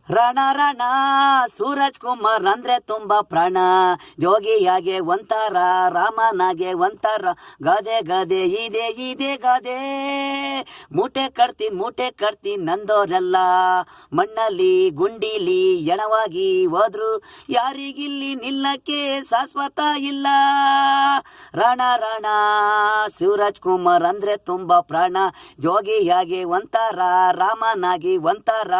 ರಣ ರಣ ಸೂರಜ್ ಕುಮಾರ್ ಅಂದ್ರೆ ತುಂಬಾ ಪ್ರಾಣ, ಜೋಗಿಯಾಗೆ ಒಂಥರ, ರಾಮನಾಗೆ ಒಂಥರ, ಗದೆ ಗದೆ ಇದೆ ಇದೆ ಗದೆ. ಮೂಟೆ ಕಟ್ತೀನಿ ನಂದೋರೆಲ್ಲ ಮಣ್ಣಲ್ಲಿ ಗುಂಡಿಲಿ ಎಣವಾಗಿ ಹೋದ್ರು, ಯಾರಿಗಿಲ್ಲಿ ನಿಲ್ಲಕ್ಕೆ ಶಾಶ್ವತ ಇಲ್ಲ. ರಣ ರಣ ಸೂರಜ್ ಕುಮಾರ್ ಅಂದ್ರೆ ತುಂಬಾ ಪ್ರಾಣ, ಜೋಗಿಯಾಗೆ ಒಂಥರ, ರಾಮನಾಗಿ ಒಂಥರ,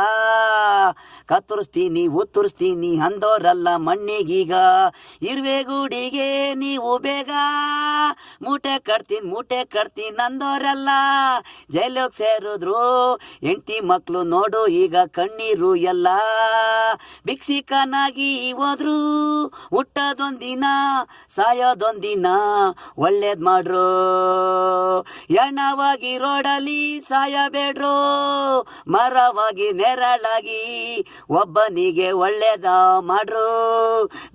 ಕತ್ತರಿಸ್ತೀನಿ ಉತ್ತರಿಸ್ತೀನಿ ಅಂದೋರಲ್ಲ ಮಣ್ಣಿಗೀಗ, ಇರುವೆಗೂಡಿಗೆ ನೀವು ಬೇಗ. ಮೂಟೆ ಕಟ್ತೀನಿ ಅಂದೋರಲ್ಲ ಜೈಲಿಗೆ ಸೇರಿದ್ರು, ಹೆಂಡತಿ ಮಕ್ಕಳು ನೋಡು ಈಗ ಕಣ್ಣೀರು ಎಲ್ಲ. ಭಿಕ್ಷಿಕನಾಗಿ ಹೋದ್ರು, ಹುಟ್ಟೋದೊಂದಿನ ಸಾಯೋದೊಂದಿನ, ಒಳ್ಳೇದ್ ಮಾಡ್ರು. ಎಣ್ಣವಾಗಿ ರೋಡಲ್ಲಿ ಸಾಯಬೇಡ್ರು, ಮರವಾಗಿ ನೆರಳಾಗಿ ಒಬ್ಬನಿಗೆ ಒಳ್ಳೇದ ಮಾಡ್ರು.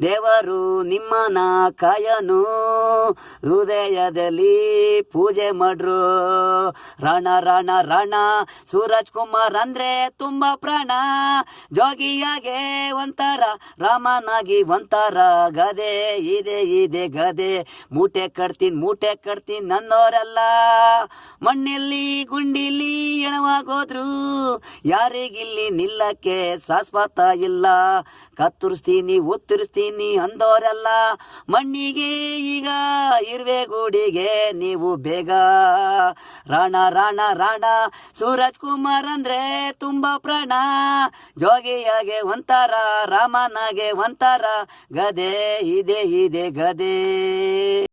ದೇವರು ನಿಮ್ಮನ ಕಾಯನು, ಹೃದಯದಲ್ಲಿ ಪೂಜೆ ಮಾಡ್ರು. ರಣ ರಣ ರಣ ಸೂರಜ್ ಕುಮಾರ್ ಅಂದ್ರೆ ತುಂಬಾ ಪ್ರಾಣ, ಜೋಗಿಯಾಗೆ ಒಂಥರ, ರಾಮನಾಗಿ ಒಂಥರ, ಗದೆ ಇದೆ ಇದೆ ಗದೆ. ಮೂಟೆ ಕಟ್ತೀನಿ ನನ್ನೋರೆಲ್ಲ ಮಣ್ಣಲ್ಲಿ ಗುಂಡಿಲಿ ಎಣವಾಗೋದ್ರು, ಯಾರಿಗಿಲ್ಲಿ ನಿಲ್ಲಕ್ಕೆ ಶಾಶ್ವತ ಇಲ್ಲ. ಕತ್ತರಿಸ್ತೀನಿ ಉತ್ತರಿಸ್ತೀನಿ ಅಂದೋರೆಲ್ಲ ಮಣ್ಣಿಗೆ ಈಗ, ಇರುವೆಗೂಡಿಗೆ ನೀವು ಬೇಗ. ರಣ ರಣ ರಣ ಸೂರಜ್ ಕುಮಾರ್ ಅಂದ್ರೆ ತುಂಬಾ ಪ್ರಾಣ, ಜೋಗಿಯಾಗೆ ಒಂಥರ, ರಾಮನಾಗೆ ಒಂಥರ, ಗದೆ ಇದೆ ಇದೆ ಗದೆ.